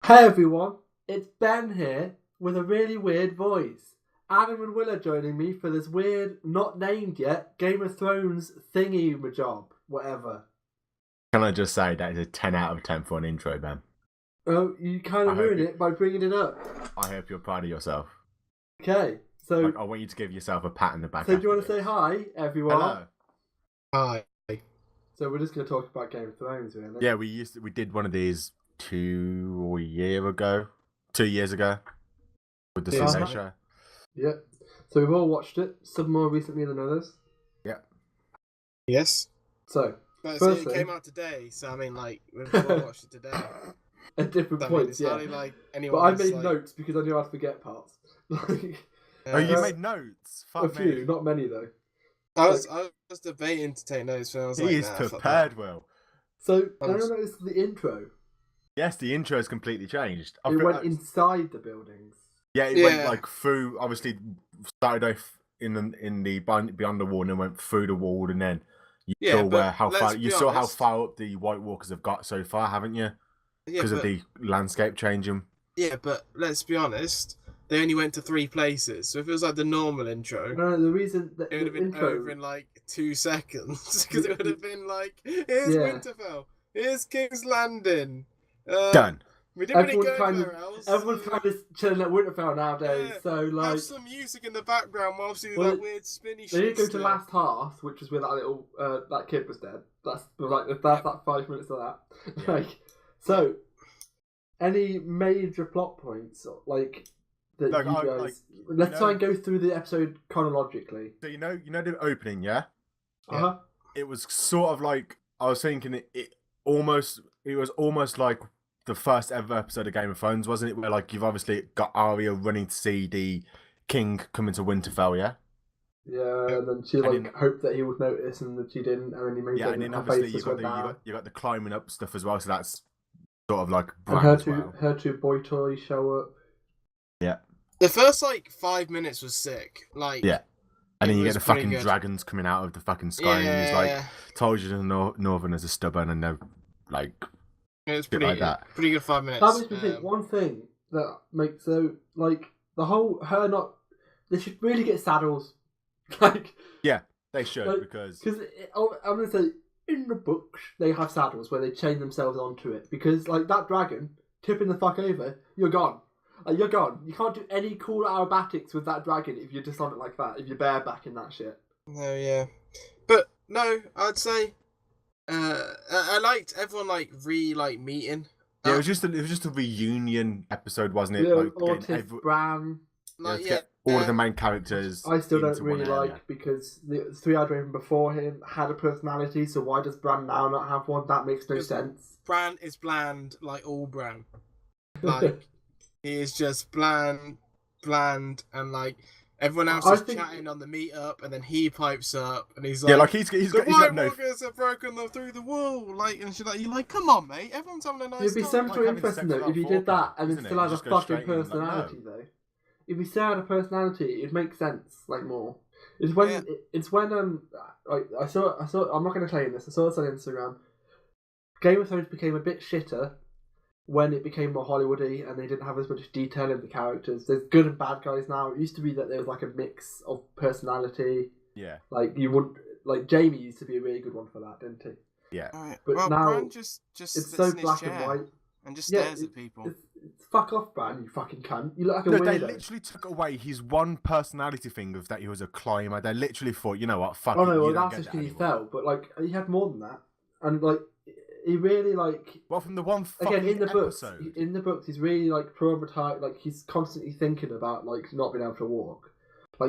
Hey everyone, it's Ben here with a really weird voice. Adam and Will are joining me for this weird, not named yet, Game of Thrones thingy job, whatever. Can I just say that is a 10 out of 10 for an intro, Ben? Oh, you kind of ruined it by bringing it up. I hope you're proud of yourself. Okay, so... I want you to give yourself a pat in the back. So do you want to say hi, everyone? Hello. Hi. So we're just going to talk about Game of Thrones, really? Yeah, we did one of these 2 years ago with the Sunday show. Yeah. So we've all watched it, some more recently than others. Yeah. Yes. So, it came out today, so I mean, like, we've all watched it today. At different points, yeah. But I made notes because I knew I'd forget parts. You made notes? A few, not many though. I was debating to take notes, but I was he is prepared, Will. So, I don't notice the intro. Yes, the intro has completely changed. It went inside the buildings. Yeah, it went like through. Obviously, started off in the beyond the wall, and then went through the wall, and then you saw how far up the White Walkers have got so far, haven't you? Because of the landscape changing. Yeah, but let's be honest. They only went to 3 places, so if it was like the normal intro, no, the reason that it would have been over in like 2 seconds because it would have been like, here's Winterfell, here's King's Landing. Done. We didn't really go anywhere else. Everyone's kind of chilling at Winterfell nowadays, so like have some music in the background whilst you do that weird spinny shit. They did go to Last Hearth, which is where that little that kid was dead. That's that 5 minutes of that. Yeah. Like, so any major plot points like that you guys? Let's try and go through the episode chronologically. So you know the opening, yeah. It was sort of like I was thinking it was almost like the first ever episode of Game of Thrones, wasn't it? Where like you've obviously got Arya running to see the king come into Winterfell, yeah. Yeah, and then she hoped that he would notice, and that she didn't, and then he made and then obviously you got the climbing up stuff as well. So that's sort of like and her two boy toys show up. Yeah. The first 5 minutes was sick. And then you get the fucking dragons coming out of the fucking sky, and he's like, "Told you the Northerners are stubborn," and they're like. It was pretty good 5 minutes. That makes me think one thing that makes the whole they should really get saddles. They should because I'm gonna say in the books they have saddles where they chain themselves onto it because that dragon tipping the fuck over, you're gone. You're gone. You can't do any cool aerobatics with that dragon if you're just on it like that. If you're bareback in that shit. No, yeah, but no, I'd say. I liked everyone meeting. Yeah, it was just a reunion episode, wasn't it? Yeah, Otis, Bran. All of the main characters. I still don't really because the 3-eyed raven before him had a personality. So why does Bran now not have one? That makes no sense. Bran is bland, like all Bran. He is just bland, and everyone else is chatting on the meetup, and then he pipes up, and he's like, he's the White Walkers have broken through the wall, and she's like, you're like, come on, mate, everyone's having a nice time. It'd be so much more interesting though if he did that, and it still has a fucking personality though. If he still had a personality, it'd make sense more. It's when I saw I'm not going to claim this. I saw this on Instagram. Game of Thrones became a bit shitter when it became more Hollywoody and they didn't have as much detail in the characters. There's good and bad guys now. It used to be that there was a mix of personality. Yeah. Jamie used to be a really good one for that, didn't he? Yeah. But now Bran just it's so black and white and just stares at people. It's fuck off, Bran, you fucking cunt. You look like a weirdo. They literally took away his one personality thing of that he was a climber. They literally thought, you know what, fuck it. Oh no, well that's just because he fell. But he had more than that. And he really well, from the one fucking again in the episode. books. In the books, he's really traumatized. He's constantly thinking about not being able to walk.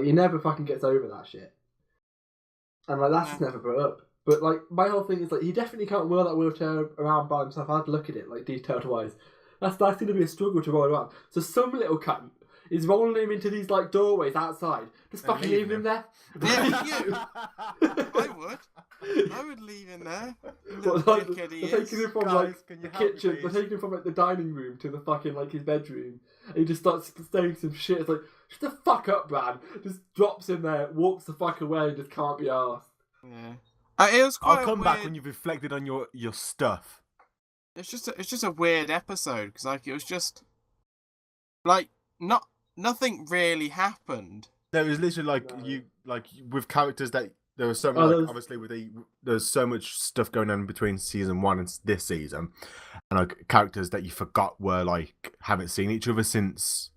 He never fucking gets over that shit. And that's just never brought up. But my whole thing is he definitely can't wheel that wheelchair around by himself. I had to look at it detailed wise. That's going to be a struggle to roll around. So some little cunt is rolling him into these doorways outside. Just fucking leave him there. Yeah, you. I would leave him there. They're taking him from the kitchen. They're taking him from the dining room to the fucking his bedroom. And he just starts saying some shit. It's shut the fuck up, Bran. Just drops him there, walks the fuck away, and just can't be arsed. Yeah. It was quite I'll come back when you've reflected on your stuff. it's just a weird episode because like it was just like nothing really happened. There was literally with characters that there was so much obviously there's so much stuff going on between season 1 and this season, and like characters that you forgot were like haven't seen each other since.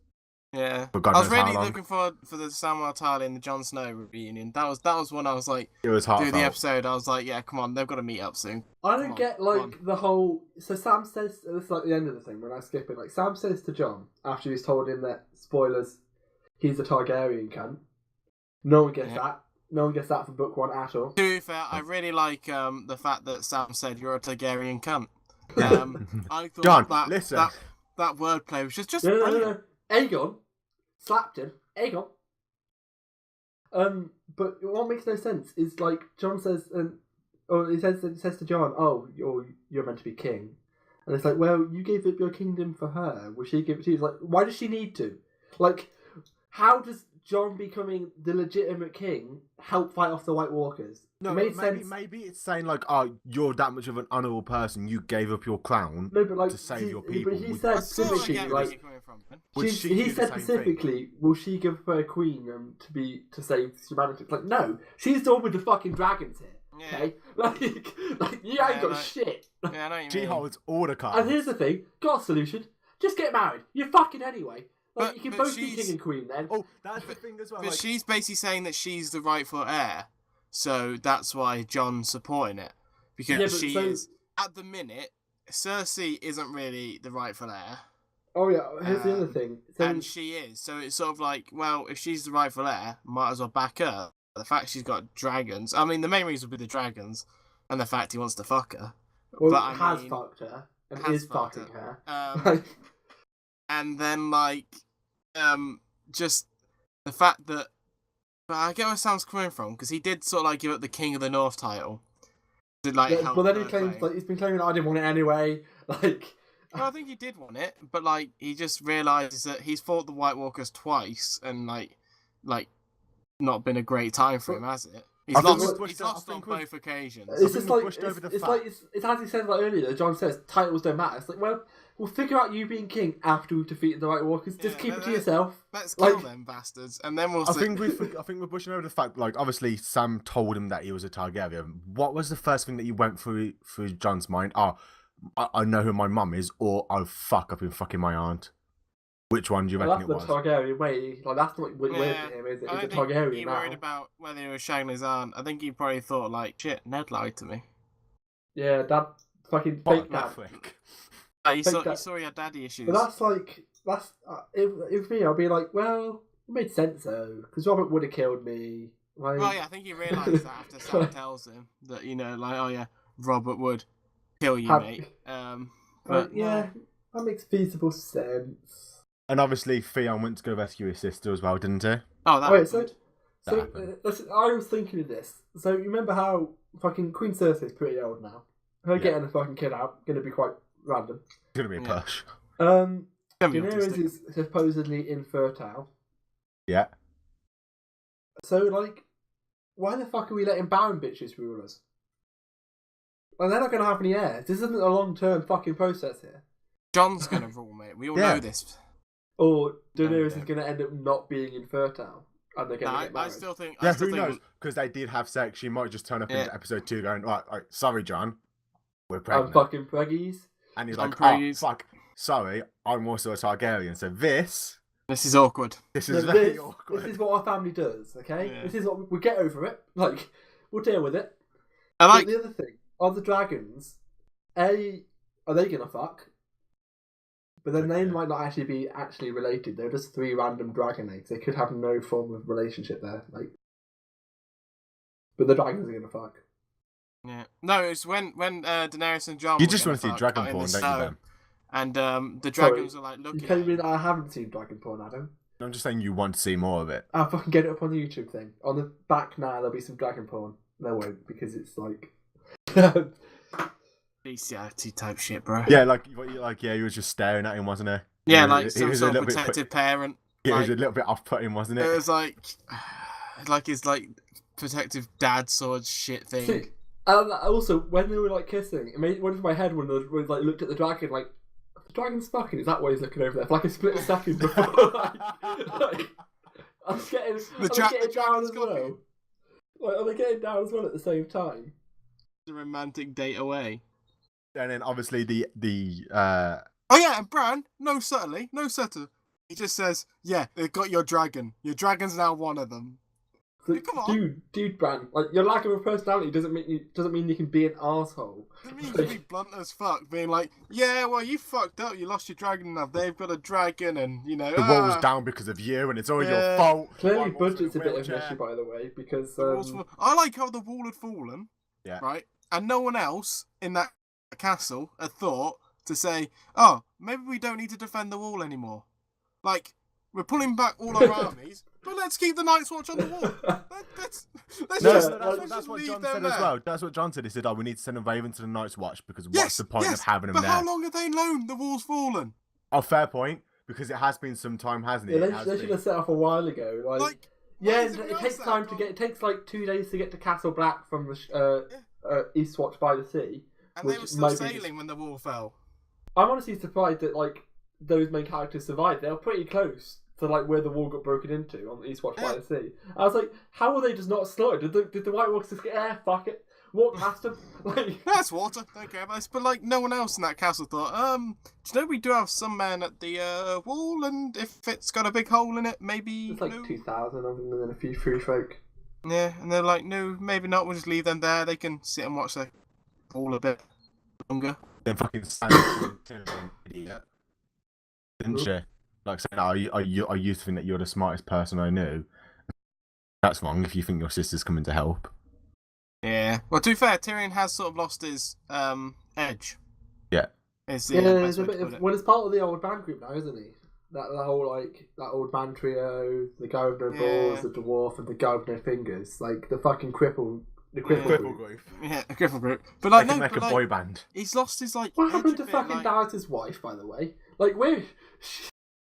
Yeah, I was really looking forward for the Samuel Tarly and the Jon Snow reunion. That was when I was like, it was hard. Through the episode, I was like, yeah, come on, they've got to meet up soon. I don't get the whole. So Sam says, this is like the end of the thing when I skip it. Like Sam says to Jon after he's told him that spoilers, he's a Targaryen cunt. No one gets that. No one gets that from book 1 at all. To be fair, I really like the fact that Sam said you're a Targaryen cunt. I thought Jon, listen. That wordplay was just brilliant. No. Aegon slapped him. Aegon. But what makes no sense is like Jon says, or he says to Jon, "Oh, you're meant to be king," and it's like, well, you gave up your kingdom for her. Will she give it to you? It's like, why does she need to? Like, how does Jon becoming the legitimate king help fight off the White Walkers? No, maybe it's saying like, oh, you're that much of an honourable person, you gave up your crown to save your people. But he said specifically, he said specifically, will she give her a queen to save humanity? It's like, no, she's the one with the fucking dragons here. Yeah. Okay, like you ain't got shit. Yeah, I know what you she mean. holds all the cards. And here's the thing, got a solution. Just get married. You're fucking anyway. Like, you can both be king and queen then. Oh, that's the thing as well. But she's basically saying that she's the rightful heir. So that's why Jon's supporting it. Because is, at the minute, Cersei isn't really the rightful heir. Oh yeah, here's the other thing. And she is. So it's sort of like, well, if she's the rightful heir, might as well back her. The fact she's got dragons. I mean, the main reason would be the dragons. And the fact he wants to fuck her. Well, but has fucked her. And is fucking her. And then, just the fact that... But I get where Sam's coming from, because he did sort of, give up the King of the North title. But then he claims, he's been claiming that I didn't want it anyway. Well, I think he did want it, but, he just realises that he's fought the White Walkers twice, and, not been a great time for him, has it? He's lost on both occasions. It's just it's as he said earlier. Jon says titles don't matter. It's like, well, we'll figure out you being king after we've defeated the White Walkers. Just keep it to yourself. Let's kill them bastards, and then we'll. I think we're pushing over the fact. Obviously, Sam told him that he was a Targaryen. What was the first thing that you went through Jon's mind? Oh, I know who my mum is, or oh fuck, I've been fucking my aunt. Which one do you reckon it was? That's the Targaryen way. That's not weird for him, is it? It's a Targaryen he worried about whether he was shagging his aunt. I think he probably thought, shit, Ned lied to me. Yeah, that fucking fake dad. He saw he had daddy issues. But if me, I'd be like, well, it made sense though, because Robert would have killed me. I think he realised that after Sam tells him that, oh yeah, Robert would kill you, mate. But yeah, that makes feasible sense. And obviously, Theon went to go rescue his sister as well, didn't he? Oh, that happened. Listen, I was thinking of this. So, you remember how fucking Queen Cersei's pretty old now? Her getting a fucking kid out, going to be quite random. It's going to be a push. Daenerys is supposedly infertile. Yeah. So, why the fuck are we letting barren bitches rule us? They're not going to have any heirs. This isn't a long-term fucking process here. Jon's going to rule, mate. We all know this. Or Daenerys is going to end up not being infertile. And they're going to get married. I still think... who knows? Because they did have sex. She might just turn up in episode 2 going, right, sorry, Jon. We're pregnant. I'm fucking preggies. And he's like, oh, fuck. Sorry, I'm also a Targaryen. So this is awkward. This is very awkward. This is what our family does, okay? Yeah. This is what... We get over it. We'll deal with it. But the other thing, are the dragons... are they going to fuck? But then they might not actually be related. They're just 3 random dragon eggs. They could have no form of relationship there. But the dragons are going to fuck. Yeah. No, it's when Daenerys and Jon... You just want to see dragon porn, don't you, then? And the dragons are looking... You telling me that I haven't seen dragon porn, Adam? I'm just saying you want to see more of it. I'll fucking get it up on the YouTube thing. On the back now, there'll be some dragon porn. There won't, because it's bestiality type shit, bro. Yeah, he was just staring at him, wasn't he? Yeah, some sort of protective parent. Yeah, it was a little bit off-putting, wasn't it? It was his protective dad sword shit thing. And also, when they were like kissing, it made went through my head when they like looked at the dragon, like the dragon's fucking. Is that why he's looking over there for like a split second before? like I'm getting down as well. Like, are they getting down as well at the same time? The romantic date away. And then obviously the Oh yeah, and Bran, no subtly. He just says, "Yeah, they've got your dragon. Your dragon's now one of them." So, come on, dude, Bran. Like your lack of a personality doesn't mean you can be an asshole. Doesn't mean you can be blunt as fuck, being like, "Yeah, well, you fucked up. You lost your dragon now. They've got a dragon, and you know the wall was down because of you, and it's all your fault." Clearly, budget's a bit of an issue, by the way, because I like how the wall had fallen. Yeah. Right, and no one else in that castle had thought to say, "Oh, maybe we don't need to defend the wall anymore." Like, we're pulling back all our armies, but let's keep the Night's Watch on the wall. That's what John said as well. That's what John said. He said, "Oh, we need to send a Raven to the Night's Watch because what's the point of having them there?" But how long have they known the wall's fallen? Oh, fair point. Because it has been some time, hasn't it? Yeah, they should have set off a while ago. Like it takes time to get. It takes like 2 days to get to Castle Black from the Eastwatch by the Sea. And they were still sailing when the wall fell. I'm honestly surprised that like those main characters survived. They were pretty close to like where the wall got broken into on the Eastwatch by the Sea. I was like, how were they just not slow? Did the White Walkers just get fuck it, walk past them? Like that's water. Don't care about this. But like no one else in that castle thought, do you know we do have some men at the wall, and if it's got a big hole in it, maybe it's like 2,000 of them and then a few free folk. Yeah, and they're like, no, maybe not. We'll just leave them there. They can sit and watch the wall a bit longer. Then fucking idiot, didn't she? Like saying, "I used to think that you're the smartest person I knew." That's wrong. If you think your sister's coming to help. Yeah. Well, to be fair, Tyrion has sort of lost his edge. Yeah. There's a bit of it's part of the old band group now, isn't he? That whole like that old band trio, the guy with no balls, the dwarf, and the guy with no fingers, like the fucking cripple. The cripple group. Yeah, a cripple group. But like, no, like a boy band. He's lost his like. What happened to fucking Darius' wife, by the way? Like, where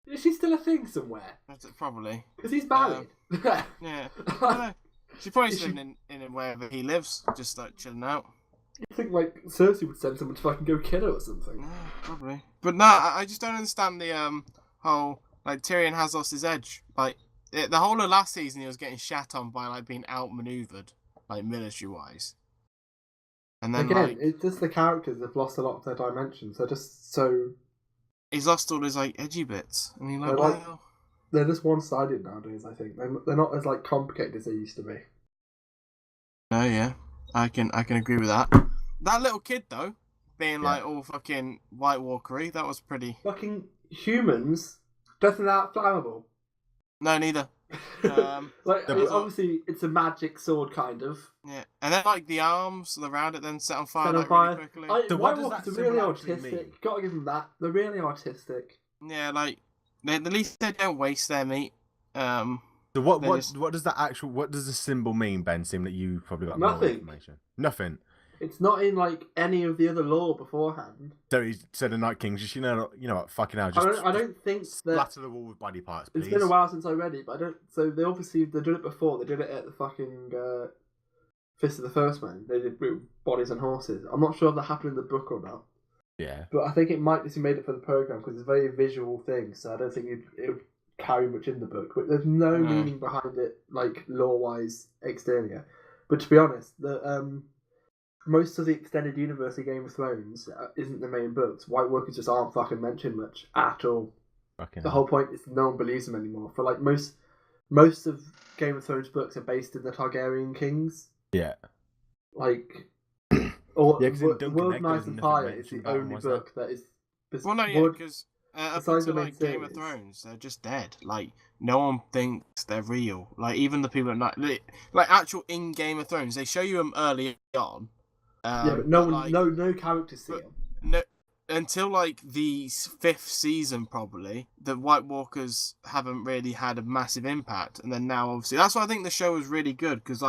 is she still a thing somewhere? Probably. Because he's married. Yeah. She's probably living in wherever he lives, just like chilling out. You think like Cersei would send someone to fucking go kill her or something? Yeah, probably. But no, I just don't understand the whole like Tyrion has lost his edge. Like the whole of last season, he was getting shat on by like being outmaneuvered. Like military-wise, and then again, it's just the characters have lost a lot of their dimensions. They're just so he's lost all his like edgy bits. I mean, they're just one-sided nowadays. I think they're not as like complicated as they used to be. Oh yeah, I can agree with that. That little kid though, being like all fucking White Walkery, that was pretty. Fucking humans, definitely that flammable. No, neither. Obviously, it's a magic sword, kind of. Yeah, and then like the arms around it then set on fire really quickly. White Walkers are really artistic. Gotta give them that. They're really artistic. Yeah, like at least they don't waste their meat. So what does the symbol mean, Ben? Sim, that you probably got more information. Nothing. It's not in like any of the other lore beforehand. So he said the Night Kings, just you know what, fucking hell, I don't think splatter the wall with body parts, please. It's been a while since I read it, but I don't. So they did it before. They did it at the fucking Fist of the First Man. They did bodies and horses. I'm not sure if that happened in the book or not. Yeah. But I think it might just be made it for the program because it's a very visual thing. So I don't think it would carry much in the book. But there's no meaning behind it, like lore-wise, exterior. But to be honest, most of the extended universe of Game of Thrones isn't the main books. White Walkers just aren't fucking mentioned much at all. The whole point is no one believes them anymore. For like most of Game of Thrones books are based in the Targaryen kings. Yeah. Like, World of Knife and Fire is the only book that is. Well, no, yeah, because besides the like Game of Thrones, they're just dead. Like no one thinks they're real. Like even the people at like actual in Game of Thrones, they show you them early on. But no characters see them. No, until like the 5th season, probably the White Walkers haven't really had a massive impact, and then now obviously that's why I think the show was really good because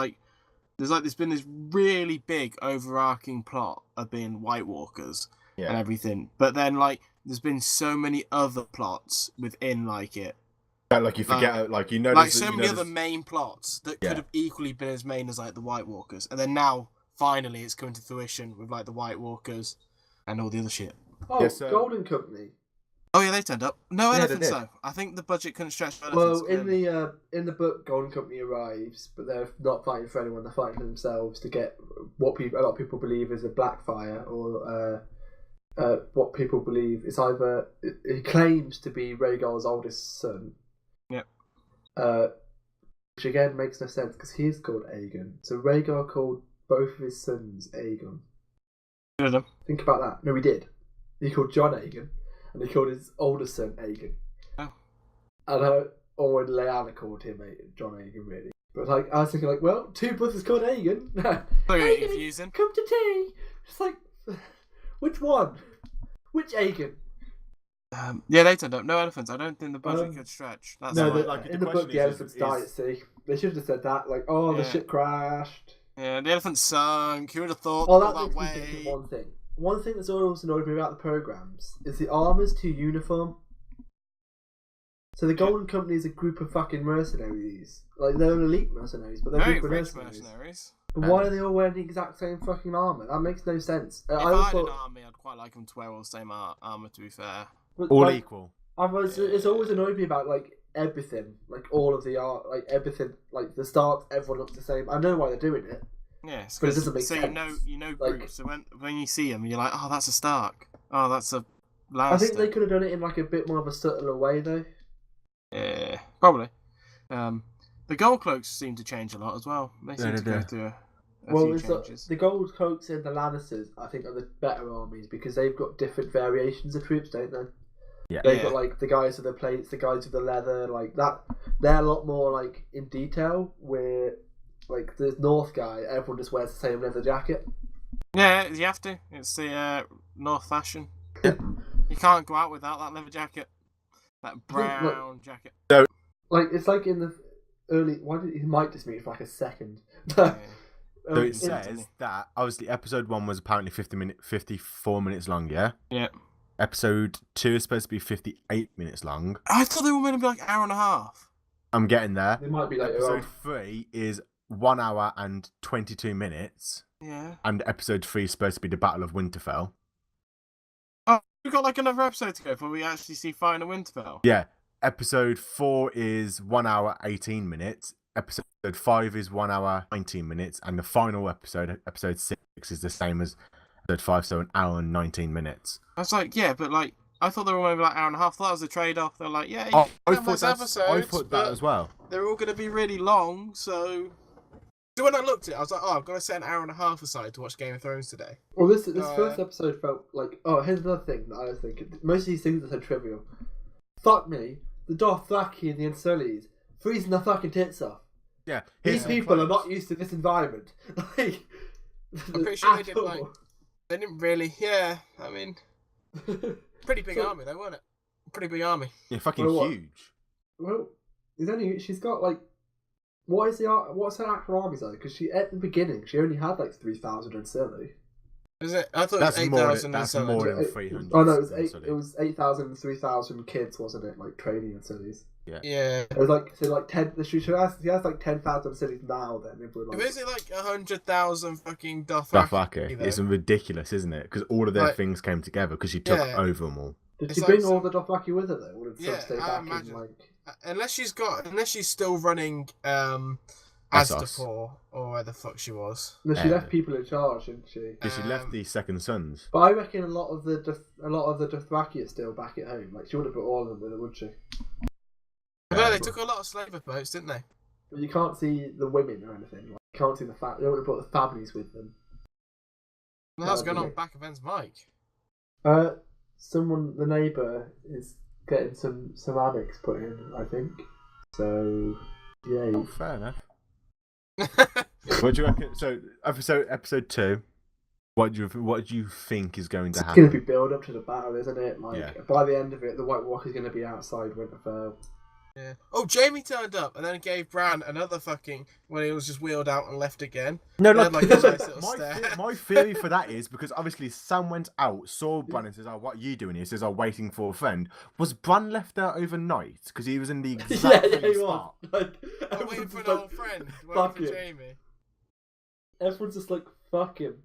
there's been this really big overarching plot of being White Walkers and everything, but then like there's been so many other plots within like it. Like you forget, like you know, like so many other main plots that could have equally been as main as like the White Walkers, and then now. finally it's coming to fruition with like the White Walkers and all the other shit. Oh, yes, Golden Company. Oh yeah, they turned up. No elephants though. I think the budget couldn't stretch for elephants. Well, in the book, Golden Company arrives, but they're not fighting for anyone. They're fighting for themselves to get what a lot of people believe is a Blackfire, or what people believe is either he claims to be Rhaegar's oldest son. Yep. Which again makes no sense because he's called Aegon. So Rhaegar called both of his sons Aegon. Think about that. No, he did. He called Jon Aegon. And he called his oldest son Aegon. Oh. And or Lyanna called him Jon Aegon, really. But like, I was thinking, like, well, two brothers called Aegon. Very confusing. Come to tea. It's like, which one? Which Aegon? Yeah, they turned up. No elephants. I don't think the budget could stretch. That's no, like in the book, the elephants died at sea. They should have said that. Like, the ship crashed. Yeah, the elephant sunk. Who would have thought that way? Me think of one thing. One thing that's always annoyed me about the programs is the armor's too uniform. So the Golden Company is a group of fucking mercenaries. Like, they're elite mercenaries, but they're very group rich of mercenaries. But why are they all wearing the exact same fucking armor? That makes no sense. If I had an army, I'd quite like them to wear all the same armor, to be fair. But, all equal. It's always annoyed me about, like, everything. Like, all of the art, like, everything. Like, the start, everyone looks the same. I know why they're doing it. Yes, but it doesn't make sense. You know groups. Like, so when you see them, you're like, oh, that's a Stark. Oh, that's a Lannister. I think they could have done it in like a bit more of a subtler way, though. Yeah, probably. The gold cloaks seem to change a lot as well. They seem to go through a few changes. The gold cloaks and the Lannisters, I think, are the better armies because they've got different variations of troops, don't they? Yeah. They've got like the guys with the plates, the guys with the leather, like that. They're a lot more like in detail. Where like the North guy, everyone just wears the same leather jacket. Yeah, you have to. It's the North fashion. You can't go out without that leather jacket. That brown jacket. So, like, it's like in the early... He might just meet for like a second. So it says that, obviously, episode 1 was apparently 54 minutes long, yeah? Yeah. Episode 2 is supposed to be 58 minutes long. I thought they were meant to be like an hour and a half. I'm getting there. They might be like... Episode 3 is 1 hour and 22 minutes. Yeah. And episode 3 is supposed to be the Battle of Winterfell. Oh, we've got like another episode to go before we actually see Fighting at Winterfell. Yeah. Episode 4 is 1 hour 18 minutes. Episode 5 is 1 hour 19 minutes. And the final episode, episode 6, is the same as episode 5, so 1 hour and 19 minutes. I was like, yeah, but like, I thought they were maybe like an hour and a half. I thought that was a trade-off. They're like, yeah, I thought that as well. They're all going to be really long, so when I looked at it, I was like, oh, I've got to set an hour and a half aside to watch Game of Thrones today. Well, this first episode felt like... Oh, here's another thing that I was thinking. Most of these things are so trivial. Fuck me. The Dothraki and the Unsullies freezing their fucking tits off. Yeah. These people are not used to this environment. Like, I'm pretty sure they didn't really... Yeah, I mean... Pretty big army though, wasn't it? Pretty big army. Yeah, fucking huge. Well, she's got like... What's her actual army size? Because at the beginning, she only had like 3,000 Unsullied. Is it? I thought it was 8,000. That's more than 300. Oh no, it was 8,000 and 3,000 kids, wasn't it? Like training Unsullied. Yeah. It was like 10. She has like 10,000 Unsullied now. Then is it like 100,000 fucking Dothraki? It's ridiculous, isn't it? Because all of their things came together because she took over them all. Did she bring all the Dothraki with her though? Or did some stay back in like? Unless she's still running Astapor or where the fuck she was. No, she left people in charge, didn't she? She left the second sons. But I reckon a lot of the Dothraki are still back at home. Like she wouldn't put all of them with her, would she? No, they took a lot of slave boats, didn't they? But you can't see the women or anything. Like, you can't see the They wouldn't put the families with them. Well, that's going on back of Ben's mic. The neighbour is getting some ceramics put in, I think. So, yeah. Oh, fair enough. What do you reckon? So, episode 2. What do you think is going to happen? It's going to be build up to the battle, isn't it? Like by the end of it, the White Walker's going to be outside Winterfell. Yeah. Oh, Jamie turned up and then gave Bran another fucking when he was just wheeled out and left again. No, like a nice little my theory for that is because obviously Sam went out, saw Bran and says, "Oh, what are you doing here?" He says, "I'm waiting for a friend." Was Bran left there overnight because he was in the exact same spot? I'm waiting for an old friend. Waiting for Jamie. Everyone's just like, Fuck him.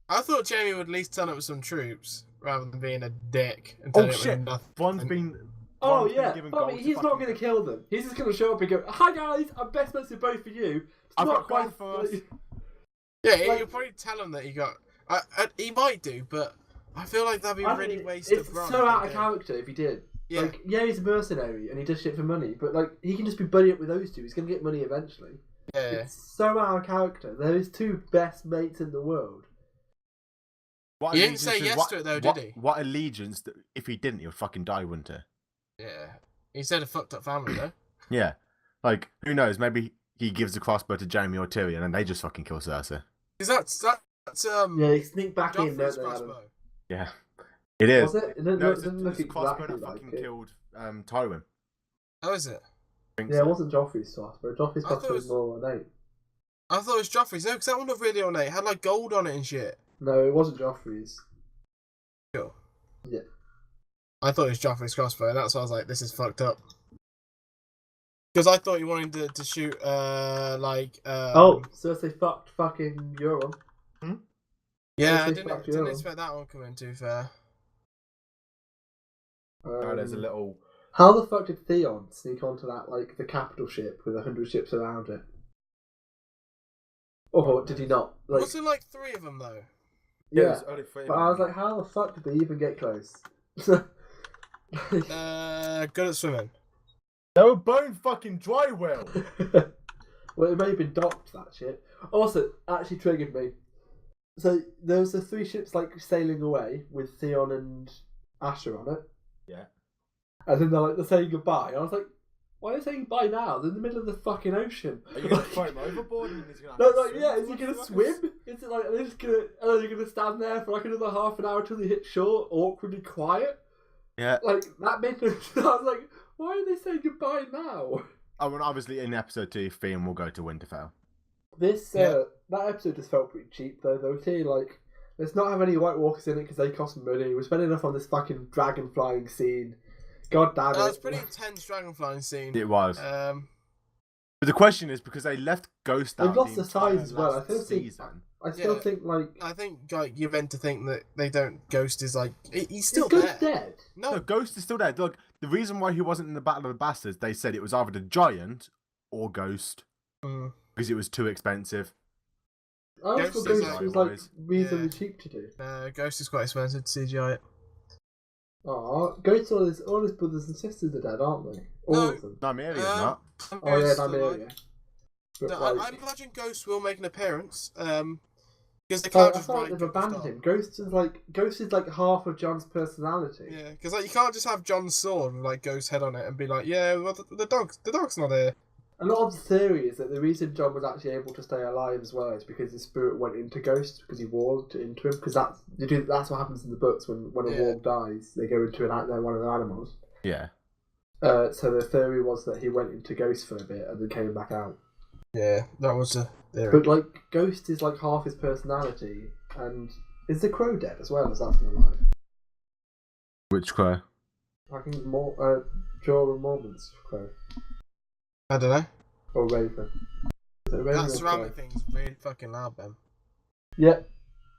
I thought Jamie would at least turn up with some troops rather than being a dick. And turn up shit! with nothing. Bond's been. Oh yeah, he's not going to kill them. He's just going to show up and go, "Hi guys, I'm best mates with both of you." I've got gold for us. Yeah, he'll probably tell him that he got. He might do, but I feel like that'd be a really waste of It's so out of character if he did. Yeah. Like, yeah, he's a mercenary and he does shit for money, but like he can just be buddy up with those two. He's going to get money eventually. Yeah. It's so out of character. They're his two best mates in the world. He didn't say yes to it though, did he? What allegiance? If he didn't, he would fucking die, wouldn't he? Yeah. He said a fucked up family though. Yeah. Like, who knows? Maybe he gives the crossbow to Jamie or Tyrion and they just fucking kill Cersei. Because that's yeah, they sneak back in, don't they, Adam? Yeah. It is. Was it? No, it's a crossbow that fucking killed Tywin. Oh, is it? Yeah, it wasn't Joffrey's crossbow. Joffrey's crossbow was more ornate. I thought it was Joffrey's. No, because that one looked really ornate. It had like gold on it and shit. No, it wasn't Joffrey's. Sure. Yeah. I thought it was Joffrey's crossbow. That's why I was like, this is fucked up. Because I thought you wanted to shoot, Cersei fucked fucking Euron. Hmm? Yeah, I didn't expect that one coming too fair. There's a little... How the fuck did Theon sneak onto that, like, the capital ship with 100 ships around it? Or did he not? Like, wasn't like 3 of them, though? Yeah, but I was like, how the fuck did they even get close? Good at swimming. They were bone fucking dry, Will. Well, it may have been docked, that shit. Also, actually triggered me. So, there was the 3 ships, like, sailing away with Theon and Asher on it. Yeah. And then they're saying goodbye. I was like, why are they saying goodbye now? They're in the middle of the fucking ocean. Are you going to throw him overboard? And he's gonna is he going to swim? Is it like, are they just going to stand there for like another half an hour till they hit shore, awkwardly quiet? Yeah. Like, that made me... I was like, why are they saying goodbye now? Oh, and obviously in episode 2, Theon will go to Winterfell. That episode just felt pretty cheap though. They were saying like, let's not have any White Walkers in it because they cost money. We're spending enough on this fucking dragon flying scene. God damn it. That was a pretty intense dragon flying scene. It was. But the question is, because they left Ghost out. They've lost the size as well. I still think you're meant to think that they don't. Ghost is like he's still Ghost dead? No, Ghost is still dead. Look, the reason why he wasn't in the Battle of the Bastards, they said it was either the Giant or Ghost because it was too expensive. I always thought Ghost was like reasonably cheap to do. Ghost is quite expensive to CGI it. Oh, Ghost, all his brothers and sisters are dead, aren't they? All of them. Nymeria's not. Oh yeah, Nymeria. I imagine Ghost will make an appearance. Because they can't just they've abandoned him. Ghost is like half of Jon's personality. Yeah, because like you can't just have Jon's sword with like Ghost's head on it and be like, yeah, well, the dog's not here. A lot of the theory is that the reason Jon was actually able to stay alive as well is because his spirit went into Ghost because he warged into him. Because that's what happens in the books when a warg dies, they go into one of their animals. Yeah. So the theory was that he went into Ghost for a bit and then came back out. Yeah, that was a theory. But like Ghost is like half his personality, and is the Crow dead as well? Is that still alive? Which Crow? I think Jorah Mormont's Crow. I don't know. Or Raven. Is it Raven that ceramic thing's really fucking loud, Ben. Yeah.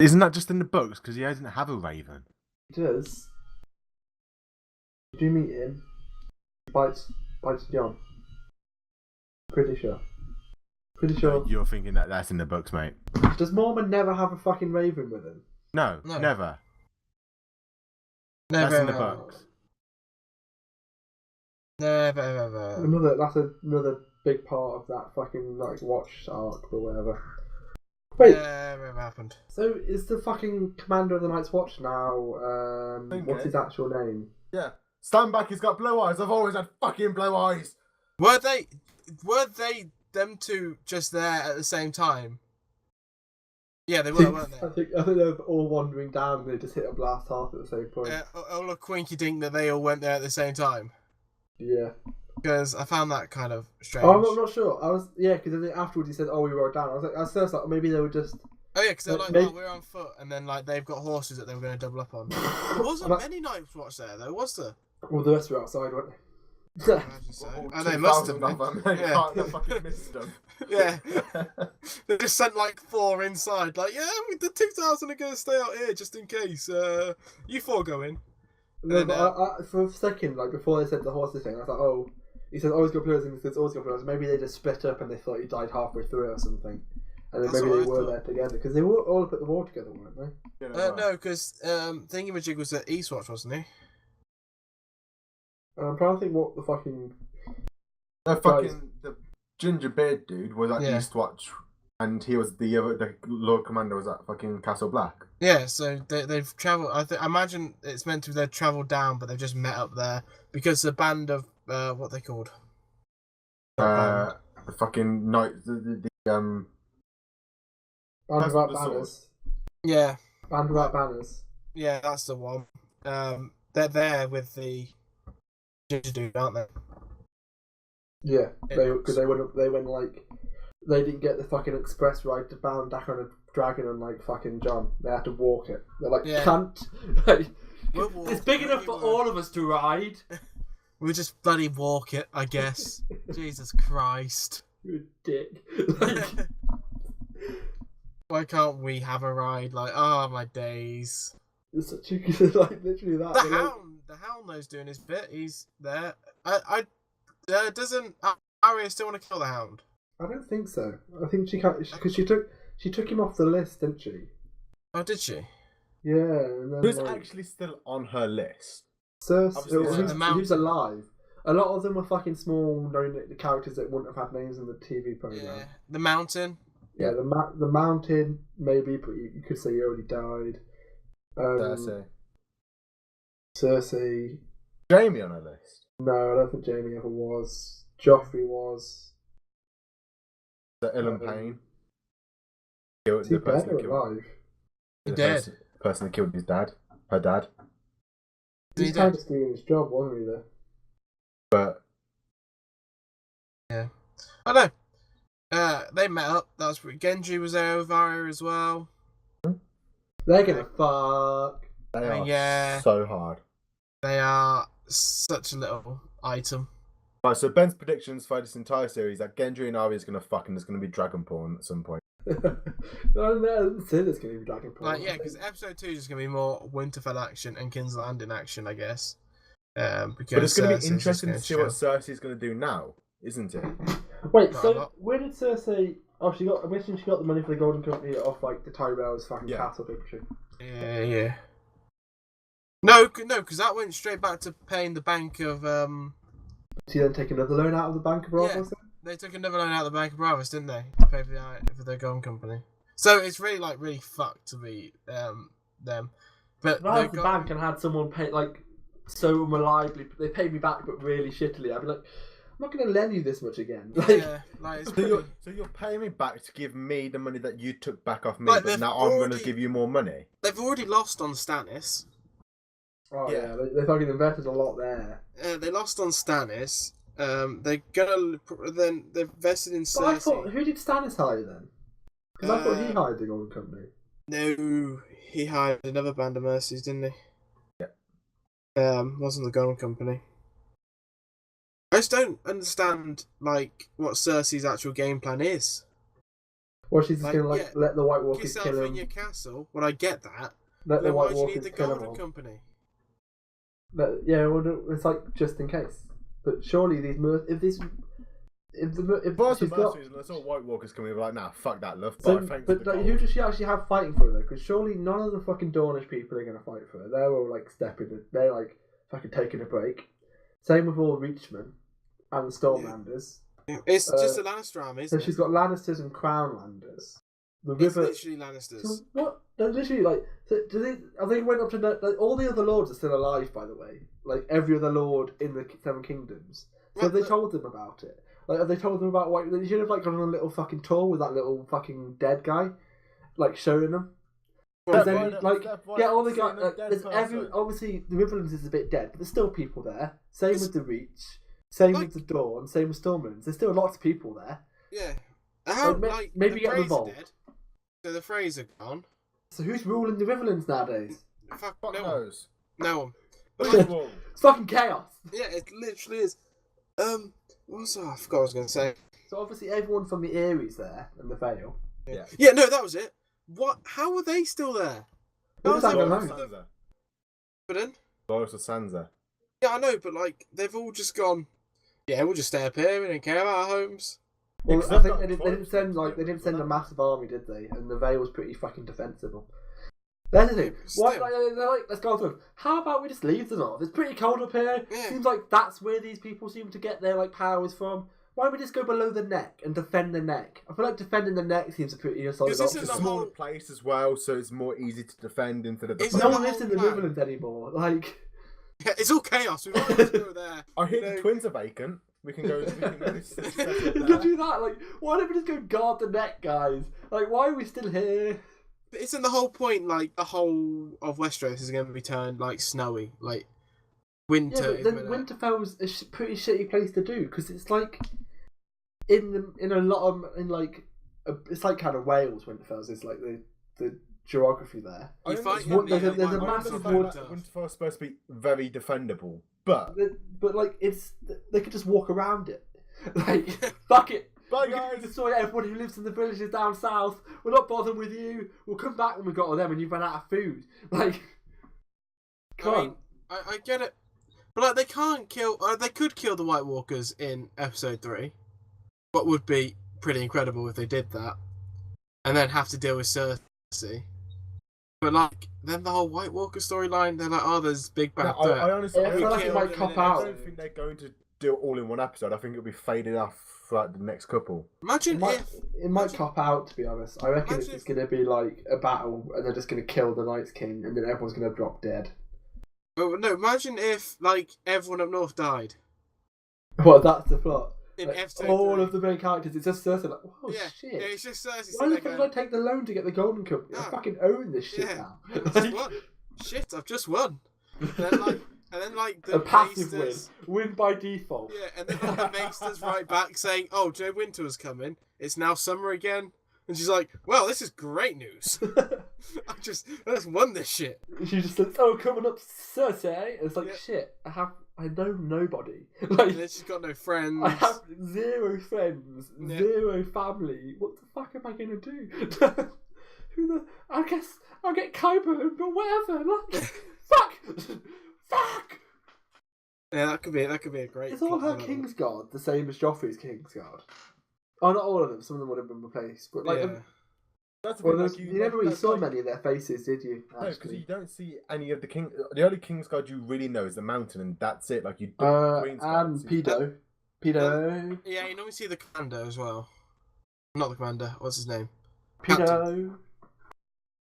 Isn't that just in the books? Because he doesn't have a Raven. He does. Did you meet him? He bites Jon. Pretty sure. You're thinking that's in the books, mate. Does Mormon never have a fucking Raven with him? No. Never. That's in the books. Never. That's another big part of that fucking like watch arc or whatever. Wait. Never happened. So is the fucking commander of the Night's Watch now? What's his actual name? Yeah. Stand back. He's got blue eyes. I've always had fucking blue eyes. Were they them two just there at the same time? Yeah, they were, weren't they? I think they were all wandering down and they just hit a blast half at the same point. Yeah, all a quinky dink that they all went there at the same time. Yeah. Because I found that kind of strange. Oh, I'm not sure. Because then afterwards he said, "Oh, we rode down." I was like, maybe they were just. Oh yeah, because they're like, "Oh, we're on foot," and then like they've got horses that they were going to double up on. There wasn't many Night's Watch there though, was there? Well, the rest were outside, weren't Imagine so. And they must have been. Yeah. They fucking missed them. Yeah. They just sent like 4 inside. Like, yeah, the 2,000 are going to stay out here just in case. You 4 go in. No, but for a second, like before they said the horses thing, I was like, oh, he says always got players and he says always got players. Maybe they just split up and they thought he died halfway through or something. And then maybe they were there together. Because they were all up at the war together, weren't they? No, because Thingamajig was at Eastwatch, wasn't he? I'm trying to think what the fucking... The ginger beard dude was at Eastwatch, and he was the Lord Commander was at fucking Castle Black. Yeah, so they've travelled... I imagine it's meant to be they've travelled down, but they've just met up there, because the band of... what they called? The fucking night... Band Without Banners. Yeah. Band Without Banners. Yeah, that's the one. They're there with the ginger dude, aren't they? Yeah, because they went like they didn't get the fucking express ride to bound back on a dragon and like fucking John. They had to walk it. They're like, can't. Like, it's big enough for all of us to ride. We'll just bloody walk it, I guess. Jesus Christ. You dick. Like, why can't we have a ride? Like, oh my days. It's such a like literally that. The Hound knows doing his bit. He's there. Doesn't Arya still want to kill the Hound? I don't think so. I think she can't because she took him off the list, didn't she? Oh, did she? Yeah. And then, who's actually still on her list? Cersei. Who's alive? A lot of them were fucking small, known characters that wouldn't have had names in the TV program. Yeah. The Mountain. Yeah, the Mountain maybe, but you could say he already died. Cersei. Jamie on her list? No, I don't think Jamie ever was. Joffrey was. The Ilyn Payne? Is he dead or alive? He's dead. The person that killed his dad. Her dad. He's kind of doing his job, wasn't he, though? But... yeah. I know. They met up. That's where Genji was there with Arya as well. They're gonna fuck. They are so hard. They are such a little item. Right, so Ben's predictions for this entire series that Gendry and Arya is gonna fuck and there's gonna be dragon porn at some point. No, I didn't say there's gonna be dragon porn. Like, yeah, because episode 2 is just gonna be more Winterfell action and King's Landing action, I guess. Because but it's gonna be interesting to see what Cersei's gonna do now, isn't it? Wait, so where did Cersei? Oh, I'm guessing she got the money for the Golden Company off like the Tyrell's fucking castle, didn't she? Yeah. No, because that went straight back to paying the Bank of. Did she then take another loan out of the Bank of Bravos? Yeah, they took another loan out of the Bank of Bravos, didn't they, to pay for their Golden Company? So it's really fucked to be them. But if the bank and had someone pay like so reliably, they paid me back but really shittily. I'd be like, I'm not going to lend you this much again. So you're paying me back to give me the money that you took back off me, but now I'm going to give you more money. They've already lost on Stannis. Oh yeah, they fucking invested a lot there. They lost on Stannis. They're gonna then they've invested in Cersei. But I thought, who did Stannis hire then? Because I thought he hired the Golden Company. No, he hired another Band of Mercies, didn't he? Yeah. Wasn't the Golden Company. I just don't understand like what Cersei's actual game plan is. Well, she's just gonna let the White Walkers kill him. Yourself in your castle. Well, I get that. Let the White Walkers Walkers need the kill Golden him. Company. Yeah, well, it's like just in case. But surely these if there's all White Walkers coming in like, nah, fuck that, love. But like, who does she actually have fighting for her though? Because surely none of the fucking Dornish people are gonna fight for her. They're all like they're like fucking taking a break. Same with all Reachmen and the Stormlanders. It's just a Lannister army, isn't it? So she's got Lannisters and Crownlanders. It's literally Lannisters. So what? They're literally like. So I think went up to like, all the other lords are still alive, by the way. Like every other lord in the Seven Kingdoms. So have they told them about it? Like, have they told them about White? They should have like gone on a little fucking tour with that little fucking dead guy, like showing them. Because then, all the guys. Obviously, the Riverlands is a bit dead, but there's still people there. Same with the Reach. Same with the Dawn. Same with Stormlands. There's still lots of people there. Yeah. Maybe get involved. So the Freys are gone. So who's ruling the Riverlands nowadays? Fuck knows. No one. It's fucking chaos. Yeah, it literally is. What was that? I forgot what I was going to say. So obviously everyone from the Aries there and the Vale. Yeah, no, that was it. What? How were they still there? What does that Sansa. Pardon? Lois or Sansa. Yeah, I know, but like they've all just gone. Yeah, we'll just stay up here. We don't care about our homes. Well, I think they didn't send a massive army, did they? And the Vale was pretty fucking defensible. That's the thing. Why? They're like, let's go through. How about we just leave the north? It's pretty cold up here. Yeah. Seems like that's where these people seem to get their like powers from. Why don't we just go below the neck and defend the neck? I feel like defending the neck seems a pretty solid option. It's a smaller place as well, so it's more easy to defend instead of. No one lives in the Riverlands anymore. Like, yeah, it's all chaos. We might as well go there. I hear the twins are vacant. We can go. Do that. Like, why don't we just go guard the neck, guys? Like, why are we still here? But isn't the whole point like the whole of Westeros is going to be turned like snowy, like winter? Yeah, but then Winterfell's a pretty shitty place to do because it's like in a lot of it's like kind of Wales. Winterfell's is like the geography there. There's a massive wood. Winterfell's supposed to be very defendable, but like they could just walk around it. Like fuck it. Bye, guys. We're going to destroy everybody who lives in the villages down south. We're not bothering with you. We'll come back when we've got all them and you've run out of food. Like, come on. I get it. But like, they can't kill... they could kill the White Walkers in episode 3. What would be pretty incredible if they did that. And then have to deal with Cersei. But like, then the whole White Walker storyline, they're like, oh, there's big bad threat. I honestly feel like it might cop out. I don't think they're going to do it all in one episode. I think it'll be faded off throughout the next couple. It might cop out, to be honest. I reckon it's just going to be like a battle and they're just going to kill the Night's King and then everyone's going to drop dead. But no, imagine if like everyone up north died. Well, that's the plot. In like, episode all 3. of the main characters, it's just Cersei like, oh shit. Yeah, it's just Cersei. Why the fuck did I take the loan to get the Golden Cup? I fucking own this shit now. I've just won. Shit, I've just won. And then the a passive Maesters, win by default. Yeah, and then the Maesters write back saying, "Oh, Joe Winter was coming. It's now summer again." And she's like, "Well, this is great news. I just won this shit." She just says, "Oh, coming up, Cersei." It's like shit. I know nobody. Like, and then she's got no friends. I have 0 friends, 0 family. What the fuck am I gonna do? I guess I'll get Kyber, but whatever. Like, fuck. Fuck! Yeah, that could be a great. Is all her Kingsguard the same as Joffrey's Kingsguard? Oh, not all of them. Some of them would have been replaced, but like, that's you never really saw many of their faces, did you? No, because you don't see any of the king. The only Kingsguard you really know is the Mountain, and that's it. Like you. And Pedo. Yeah, you normally see the commander as well. Not the commander. What's his name? Pedo.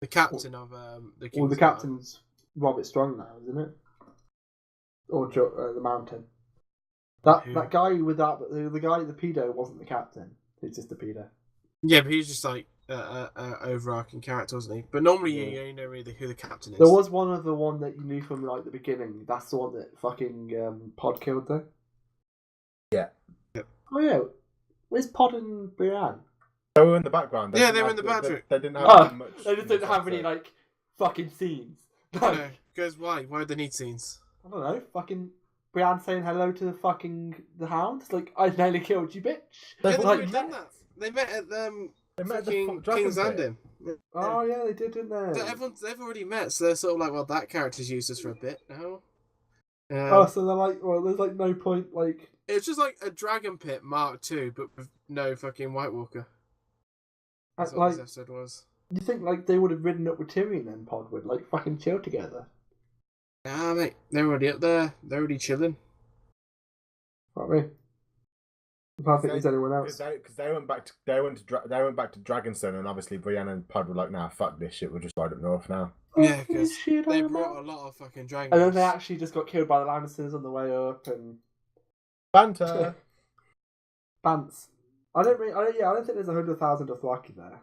The captain of the Kingsguard. Well, the captain's Robert Strong now, isn't it? Or the Mountain. That guy with the guy, the pedo, wasn't the captain. He's just a pedo. Yeah, but he's just like overarching character, wasn't he? But normally you know really who the captain is. There was one other one that you knew from like the beginning. That's the one that fucking Pod killed though. Yeah. Yep. Oh yeah, where's Pod and Brienne? They were in the background. They were in the background. They didn't have much. They just didn't have any like fucking scenes. No, because why? Why would they need scenes? I don't know. Fucking Brienne saying hello to the Hound. It's like, I nearly killed you, bitch. They've already done that. They met at King's Landing. Oh yeah, they did, didn't they? So they've already met, so they're sort of like, well, that character's used us for a bit now. So they're like, well, there's like no point, like. It's just like a Dragon Pit Mark II, but with no fucking White Walker. That's what this episode was. You think like they would have ridden up with Tyrion then, Pod would like fucking chill together? Nah, mate, they're already up there. They're already chilling. Not me. I can't think there's anyone else. Because they went back to Dragonstone, and obviously Brienne and Pod were like, "Nah, fuck this shit. We'll just ride up north now." Yeah, because they brought a lot of fucking dragons. And then they actually just got killed by the Lannisters on the way up, and banter. Bants. I don't think there's 100,000 Dothraki there.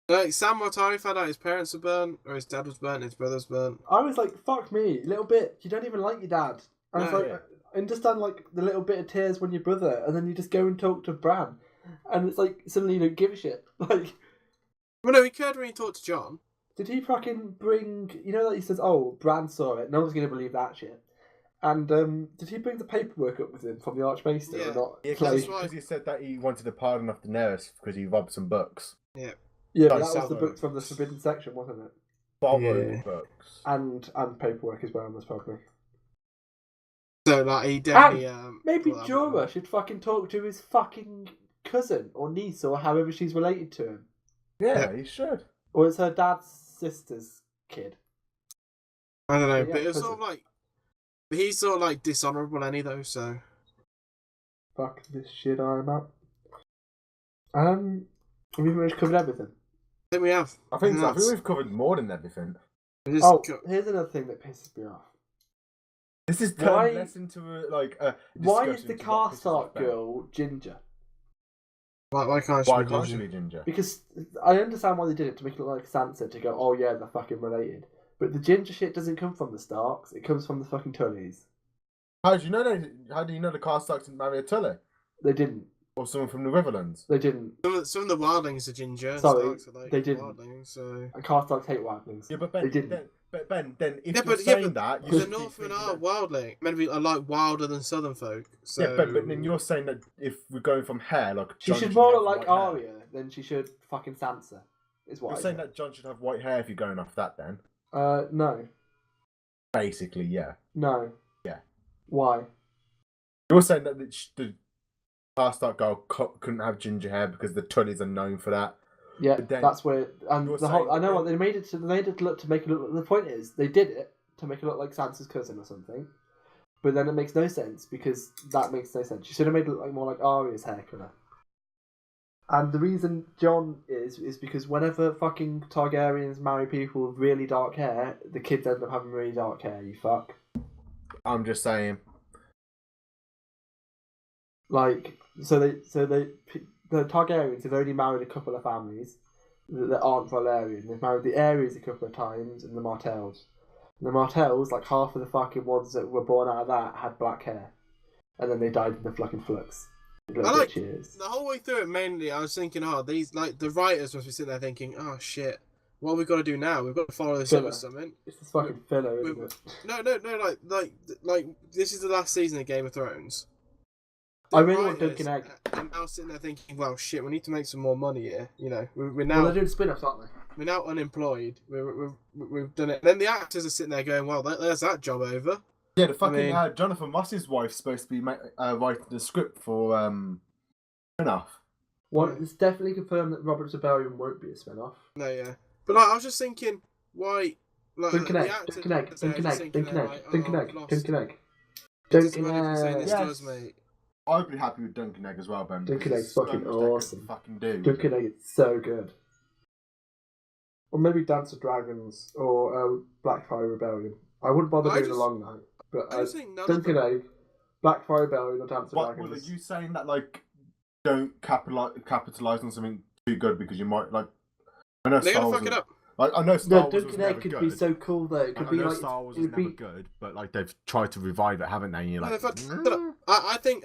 Like, Sam Mortari found out his parents were burnt, or his dad was burnt, his brother's burnt. I was like, fuck me, little bit. You don't even like your dad. I was like, I understand like the little bit of tears when your brother, and then you just go and talk to Bran, and it's like suddenly you don't give a shit. Like, well, no, he cared when he talked to Jon. Did he fucking bring? You know, like he says, "Oh, Bran saw it. No one's gonna believe that shit." And did he bring the paperwork up with him from the Archmaester or not? Yeah, because he said that he wanted a pardon of Daenerys because he robbed some books. Yeah. Yeah, but that was the book from the Forbidden section, wasn't it? Borrowed books. And paperwork as well, most probably. So, like, he definitely... maybe Jorah should fucking talk to his fucking cousin or niece or however she's related to him. Yeah, he should. Or it's her dad's sister's kid. I don't know, but it's sort of like... He's sort of like dishonourable though, so... Fuck this shit I'm up. Have we pretty much covered everything? I think we have. I think we've covered more than everything. Here's another thing that pisses me off. This is turned less into a why is the Karstark girl ginger? Why can't she be ginger? Because I understand why they did it, to make it look like Sansa, to go, oh yeah, they're fucking related. But the ginger shit doesn't come from the Starks, it comes from the fucking Tullys. How do you know the Karstarks didn't marry a Tully? They didn't. Or someone from the Riverlands? They didn't. Some of the wildlings are ginger. Sorry, Starks are like they didn't. Wildlings, so... And Karstarks hate wildlings. Yeah, but Ben, they didn't. Then if you're saying that... The Northmen are wildling. Meant to be like wilder than Southern folk. So... Yeah, but then you're saying that if we're going from hair, like... She should more look like Arya than she should fucking Sansa, is what you're saying that Jon should have white hair if you're going off that then? No. Basically, yeah. No. Yeah. Why? You're saying that the Karstark girl couldn't have ginger hair because the Tullys are known for that. Yeah, that's where... And the whole... I know what they made it to... They made it look to make it look... The point is, they did it to make it look like Sansa's cousin or something. But then it makes no sense, because that makes no sense. She should have made it look more like Arya's hair colour. And the reason Jon is because whenever fucking Targaryens marry people with really dark hair, the kids end up having really dark hair, you fuck. I'm just saying. Like, the Targaryens have only married a couple of families that aren't Valyrian. They've married the Aerys a couple of times and the Martells. And the Martells, like half of the fucking ones that were born out of that, had black hair. And then they died in the fucking flux. The whole way through it, mainly, I was thinking, these, like, the writers must be sitting there thinking, oh shit, what have we got to do now? We've got to follow this up with something. It's this fucking filler, isn't it? No, like, this is the last season of Game of Thrones. I really want Duncan Egg. I'm now sitting there thinking, well, shit, we need to make some more money here. You know, we're now... Well, they're doing spin-offs, aren't they? We're now unemployed. We've done it. And then the actors are sitting there going, well, there's that job over. Yeah, the fucking Jonathan Moss's wife's supposed to be writing the script for spin-off. Well, it's definitely confirmed that Robert's Rebellion won't be a spin-off. No, yeah. But like, I was just thinking, why... Like, Duncan Egg. Yes. Mate. I'd be happy with Duncan Egg as well, Ben. Duncan Egg's fucking awesome. Fucking do. Duncan Egg is so good. Or maybe Dance of Dragons or Blackfire Rebellion. I wouldn't bother doing a long night. But Duncan Egg, Blackfire Rebellion or Dance of Dragons. Well, are you saying that, like, don't capitalise on something too good because you might, like... I know they're going to fuck it up. Like, I know Star Wars Duncan Egg could be so cool, though. It could be like... Star Wars was never good, but, like, they've tried to revive it, haven't they? And you're like... I think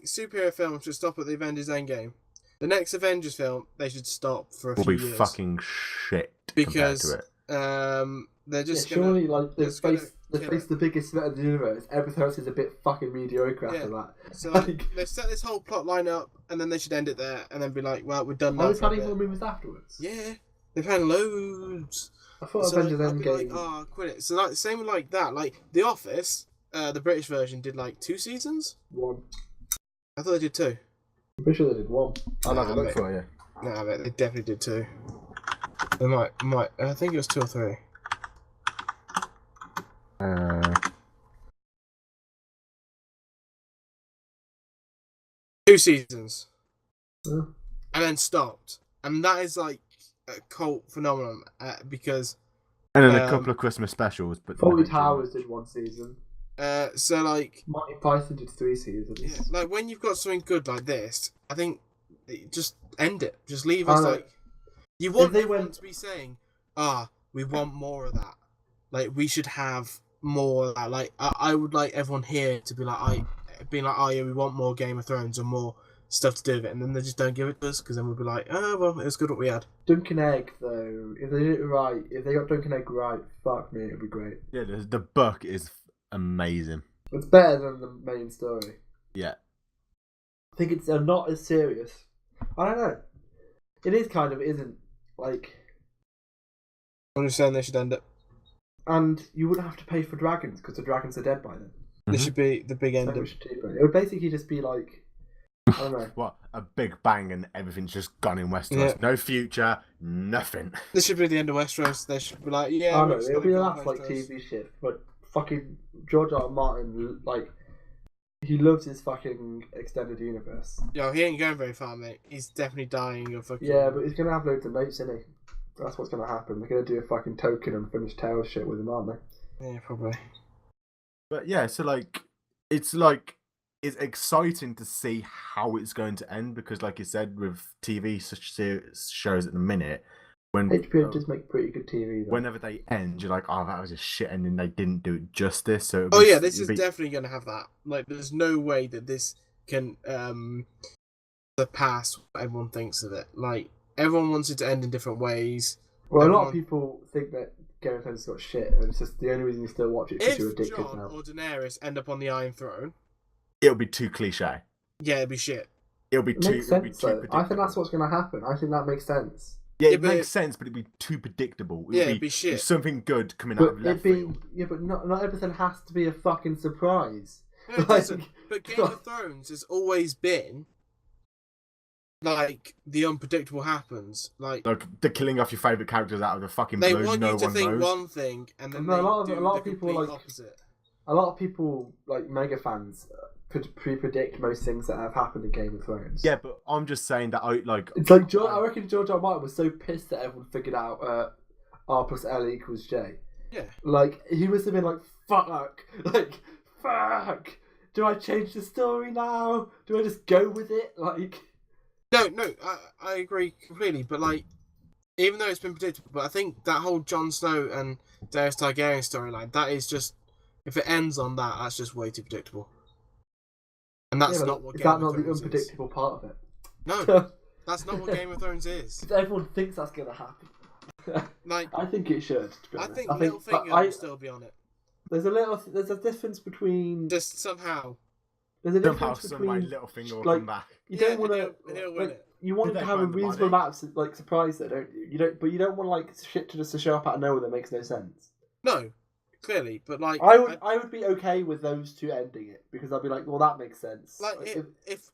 superhero films should stop at the Avengers Endgame. The next Avengers film, they should stop for a few years. Will be fucking shit because compared to it. They're just surely like they face the biggest threat of the universe. Everything else is a bit fucking mediocre after that. So like, they've set this whole plot line up, and then they should end it there, and then be like, "Well, we're done now." Are they planning more movies afterwards? Yeah, they've had loads. I thought Avengers Endgame. Like, quit it. So like, same with like that. Like The Office, the British version did like 2 seasons. 1. I thought they did 2. I'm pretty sure they did 1. I'll have a look for you. No, I bet they definitely did 2. They might. I think it was 2 or 3. 2 seasons, and then stopped, and that is like a cult phenomenon because. And then a couple of Christmas specials, but Fawlty Towers did 1 season. So like Monty Python did 3 seasons. Yeah, like when you've got something good like this, I think just end it. Just leave us like. You want everyone to be saying, we want more of that. Like we should have more of that. Like I would like everyone here to be like, yeah, we want more Game of Thrones or more stuff to do with it, and then they just don't give it to us because then we'll be like, oh well, it was good what we had. Duncan Egg though, if they did it right, if they got Duncan Egg right, fuck me, it'd be great. Yeah, the book is amazing. It's better than the main story. Yeah. I think it's not as serious. I don't know. It is kind of, isn't. Like... I'm just saying they should end it. And you wouldn't have to pay for dragons, because the dragons are dead by then. This should be the big ending. It would basically just be like... I don't know. What? A big bang and everything's just gone in Westeros. Yeah. No future, nothing. This should be the end of Westeros. They should be like, yeah... I know, it'll be the last, like, TV shit. But fucking George R. R. Martin, like... He loves his fucking extended universe. Yo, he ain't going very far, mate. He's definitely dying of fucking... Yeah, but he's going to have loads of mates, isn't he? That's what's going to happen. They're going to do a fucking token Unfinished Tales shit with him, aren't they? Yeah, probably. But yeah, so it's exciting to see how it's going to end because, like you said, with TV such shows at the minute, when HBO does make pretty good TV. Though. Whenever they end, you're like, oh, that was a shit ending. They didn't do it justice. So this is definitely going to have that. Like, there's no way that this can surpass what everyone thinks of it. Like, everyone wants it to end in different ways. Well, a lot of people think that Game of Thrones got shit, and it's just the only reason you still watch it because you're addicted now. If Jon or Daenerys end up on the Iron Throne, it'll be too cliche. Yeah, it'll be shit. It'll be too predictable. I think that's what's going to happen. I think that makes sense. Yeah, it makes sense, but it'd be too predictable. It'd be shit. It's something good coming out of left field. Yeah, but not everything has to be a fucking surprise. No, it doesn't. But Game of Thrones has always been like the unpredictable happens. Like the killing off your favourite characters out of the fucking blue. They want you to think one thing, and then a lot of people like opposite. A lot of people like mega fans could pre-predict most things that have happened in Game of Thrones. Yeah, but I'm just saying that it's like I reckon George R. R. Martin was so pissed that everyone figured out R plus L equals J. Yeah. Like he must have been like, fuck. Do I change the story now? Do I just go with it? Like. No, I agree completely. But like, even though it's been predictable, but I think that whole Jon Snow and Daenerys Targaryen storyline, that is just, if it ends on that, that's just way too predictable. And that's not what Game of Thrones is. Is that not the unpredictable part of it? No, that's not what Game of Thrones is. Everyone thinks that's going to happen. Like, I think it should. To be I honest. think Littlefinger will still be on it. There's a difference between just somehow. There's a difference between Littlefinger will come back. You don't want to. He'll win it. You want to have a reasonable amount of like surprise, though, don't you? But you don't want like shit to just show up out of nowhere that makes no sense. No. Clearly, but like I would be okay with those two ending it because I'd be like, well, that makes sense. Like if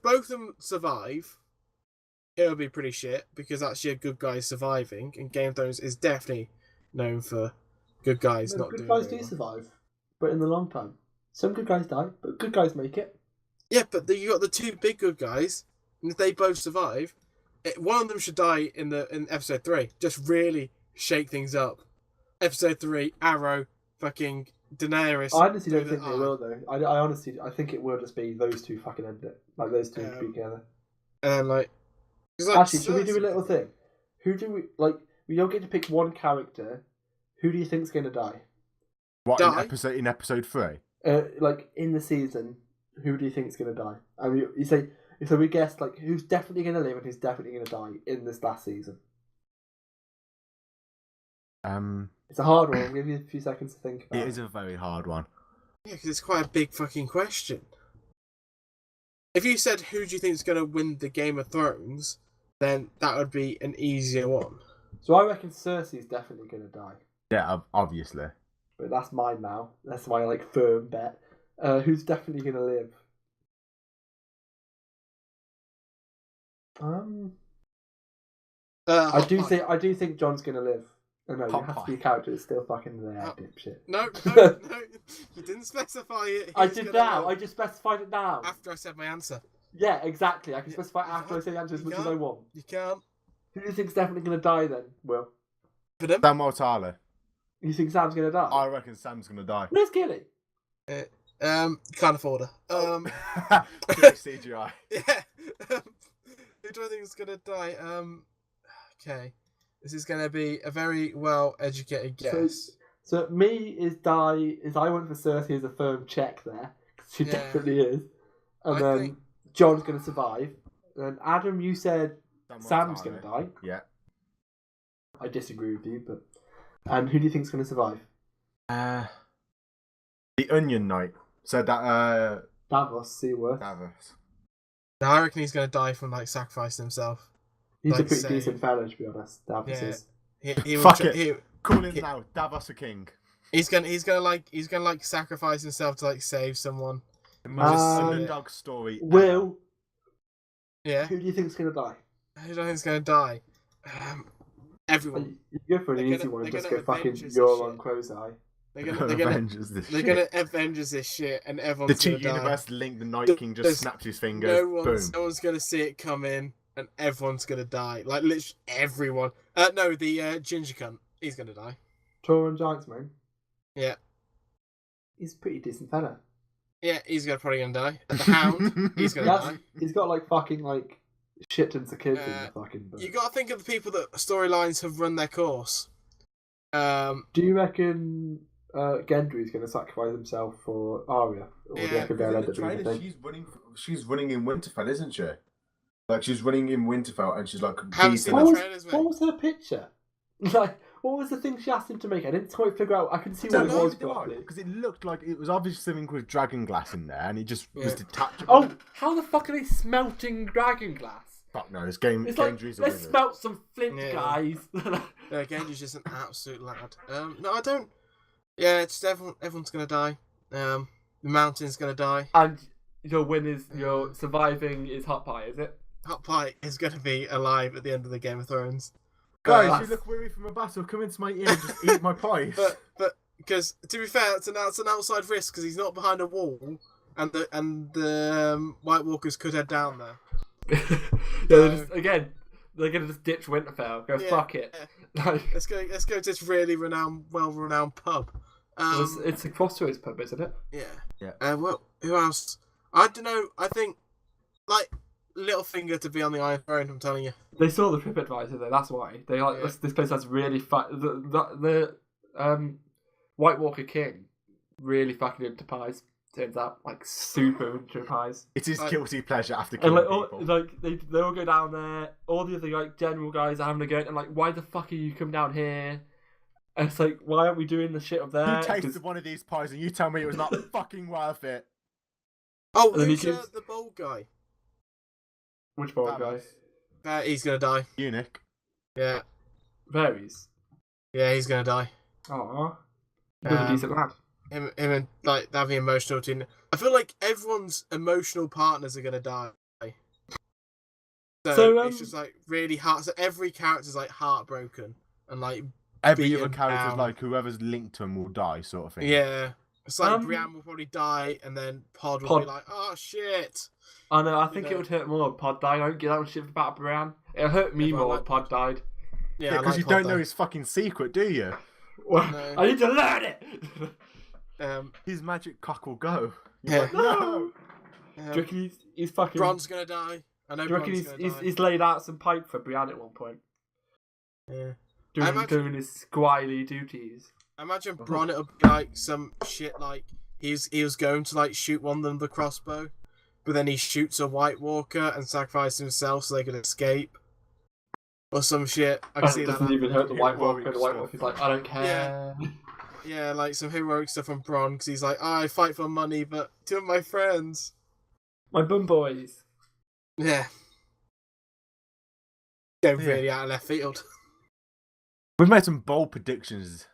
both of them survive, it'll be pretty shit because actually a good guy surviving, and Game of Thrones is definitely known for good guys not doing. Good guys do survive, but in the long time, some good guys die, but good guys make it. Yeah, but you got the two big good guys, and if they both survive, one of them should die in episode 3. Just really shake things up. Episode 3, Arrow, fucking Daenerys. I honestly don't think they will, though. I think it will just be those two fucking end it. Like, those two be together. And, like... Actually, should we do a little thing? Who do we... Like, we don't get to pick one character. Who do you think's going to die? What, in episode 3? Like, in the season, who do you think's going to die? I mean, you say... So we guessed, like, who's definitely going to live and who's definitely going to die in this last season. It's a hard one. I'll give you a few seconds to think about it. It is a very hard one. Yeah, because it's quite a big fucking question. If you said who do you think is going to win the Game of Thrones, then that would be an easier one. So I reckon Cersei's definitely going to die. Yeah, obviously. But that's mine now. That's my like firm bet. Who's definitely going to live? I do think Jon's going to live. Oh, no, you have to be a character that's still fucking there, dipshit. No, you didn't specify it. I did now. I just specified it now. After I said my answer. Yeah, exactly. I can specify after I say the answer as much as I want. You can't. Who do you think's definitely going to die then, Will? Sam or Tyler. You think Sam's going to die? I reckon Sam's going to die. Where's Gilly? Can't afford her. CGI. Yeah. Who do I think is going to die? Okay. This is going to be a very well-educated guess. So me I went for Cersei as a firm check there. She definitely is. And then Jon's going to survive. And Adam, you said Sam's going to die. Yeah. I disagree with you, but... And who do you think's going to survive? The Onion Knight. said that Davos Seaworth. Davos. No, I reckon he's gonna die from like sacrificing himself. He's like, a pretty decent fellow, to be honest. Davos is. He Fuck it. Call him now. Davos a king. He's gonna sacrifice himself to like save someone. The most underdog story. Will. Yeah. Who do you think's gonna die? Who do I think's gonna die? Everyone. You go for an easy one and just go fucking Euron Crow's-Eye. They're gonna Avengers this shit, and everyone's the gonna die. Universe Link, the Night King just snaps his fingers. No one's gonna see it come in, and everyone's gonna die. Like literally everyone. No, the ginger cunt. He's gonna die. Torrent Giants, man. Yeah. He's a pretty decent fella. Yeah, he's probably gonna die. And the Hound, he's gonna die. He's got like fucking like shit tons of kids in the fucking book. You gotta think of the people that storylines have run their course. Do you reckon Gendry's going to sacrifice himself for Arya? Or do you reckon they'll end up being the thing? She's running in Winterfell, isn't she? Like, she's running in Winterfell and she's like... What was her picture? Like, what was the thing she asked him to make? I didn't quite figure out. I couldn't see what it was properly. Because it looked like it was obviously something with dragon glass in there and it just was detachable. Oh, how the fuck are they smelting dragon glass? Fuck no, it's Gendry's let's smelt some flint, guys. Gendry's just an absolute lad. No, I don't... Yeah, it's just everyone's gonna die. The mountain's gonna die. And your surviving is Hot Pie, is it? Hot Pie is gonna be alive at the end of the Game of Thrones. Guys, you look weary from a battle. Come into my ear and just eat my pie. But because to be fair, it's an outside risk because he's not behind a wall, and the White Walkers could head down there. They're gonna just ditch Winterfell. Go fuck it. Yeah. Let's go to this really well-renowned pub. It's a Crossroads pub, isn't it? Yeah. Well, who else? I don't know. I think like Littlefinger to be on the Iron Throne. I'm telling you. They saw the TripAdvisor though. That's why they like this place has really the White Walker King really fucking into pies. Turns out, like, super into pies. It is guilty pleasure after killing people. They all go down there. All the other like general guys are having a go, and like, why the fuck are you come down here? And it's like, why aren't we doing the shit up there? You tasted one of these pies, and you tell me it was not fucking worth it. Oh, who's the bald guy? Which bald guy? He's gonna die. Eunuch. Yeah. Varies. Yeah, he's gonna die. Aww. He's a decent lad. Him and like that the emotional team. I feel like everyone's emotional partners are gonna die. So it's just like really hard. So every character's like heartbroken and like every other character's like whoever's linked to him will die, sort of thing. Yeah, it's like Brienne will probably die, and then Pod will be like, "Oh shit." I know. I think it would hurt more if Pod died. I don't get that much shit about Brienne. It'll hurt me more if Pod died. Yeah, because you don't know his fucking secret, do you? Well, no. I need to learn it. His magic cock will go. Like, no. Do you reckon he's fucking... Bron's gonna die. I know. Do you reckon he's laid out some pipe for Brienne at one point? Yeah. Doing his squily duties. I imagine Bronn it'll be like some shit like he was going to like shoot one of them with the crossbow, but then he shoots a White Walker and sacrifices himself so they can escape. Or some shit. I can see that. Doesn't even hurt the White Walker. The White Walker's like, I don't care. Yeah, like some heroic stuff on Bronn, because he's like, I fight for money, but two of my friends. My bum boys. Yeah. Go really out of left field. We've made some bold predictions.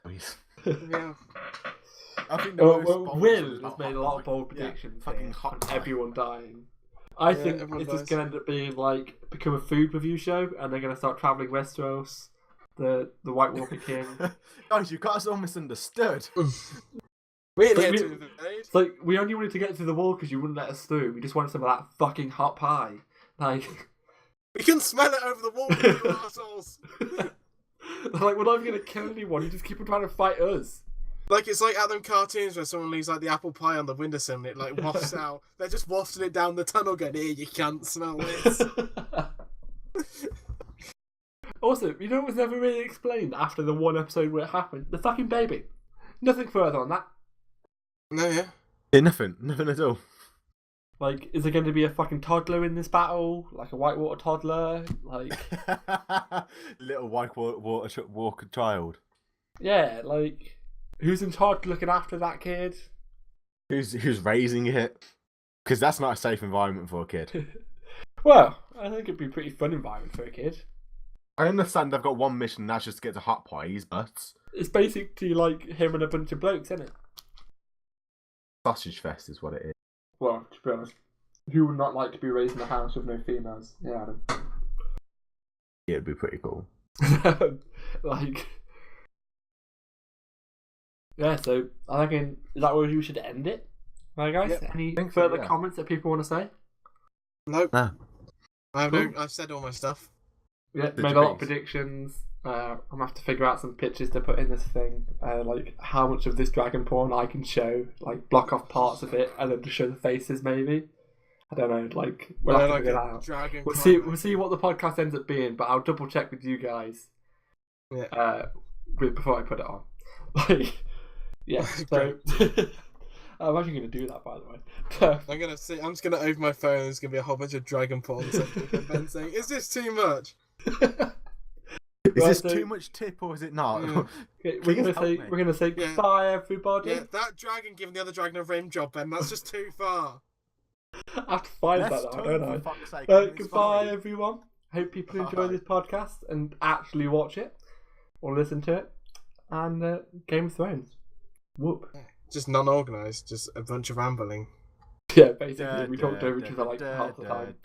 Yeah. I think Will has made a lot of bold predictions. Fucking hot. Everyone dying. I think it's just going to end up being like, become a food review show, and they're going to start travelling Westeros. The White Walker King. Guys, you got us all misunderstood. We only wanted to get through the wall because you wouldn't let us through. We just wanted some of that fucking hot pie. Like, we can smell it over the wall, you assholes. Like, we're not even going to kill anyone. You just keep on trying to fight us. Like, it's like at them cartoons where someone leaves like the apple pie on the windowsill and it like wafts out. They're just wafting it down the tunnel going, here, you can't smell this. Also, you know what was never really explained after the one episode where it happened? The fucking baby. Nothing further on that. No, yeah. Yeah, nothing at all. Like, is there going to be a fucking toddler in this battle? Like a Whitewater toddler? Like... Little Whitewater child. Yeah, like, who's in charge looking after that kid? Who's raising it? Because that's not a safe environment for a kid. Well, I think it'd be a pretty fun environment for a kid. I understand they've got one mission, and that's just to get to Hot Pies, but it's basically like him and a bunch of blokes, isn't it? Sausage Fest is what it is. Well, to be honest, who would not like to be raised in a house with no females? Yeah, Adam. Yeah, it'd be pretty cool. Like, yeah. So I reckon is that where you should end it? Right, guys. Yep. Any further comments that people want to say? Nope. No. I've said all my stuff. Yeah, made a lot of predictions. I'm gonna have to figure out some pictures to put in this thing. Like how much of this dragon porn I can show. Like block off parts of it and then just show the faces. Maybe. I don't know. Like we'll have to figure that out. We'll see what the podcast ends up being. But I'll double check with you guys. Yeah. Before I put it on. Like, yeah. So. I'm actually going to do that, by the way. I'm just going to open my phone and there's going to be a whole bunch of dragon porn and Ben saying, is this too much? Is this too much tip or is it not? Okay, we're going to say goodbye, everybody. Yeah, that dragon giving the other dragon a rim job, Ben, that's just too far. I have to find that out, don't I? Goodbye, everyone. Hope people enjoy this podcast and actually watch it or listen to it. And Game of Thrones. Whoop. Just non-organised, just a bunch of rambling. Yeah, basically, we talked over each other like half the time.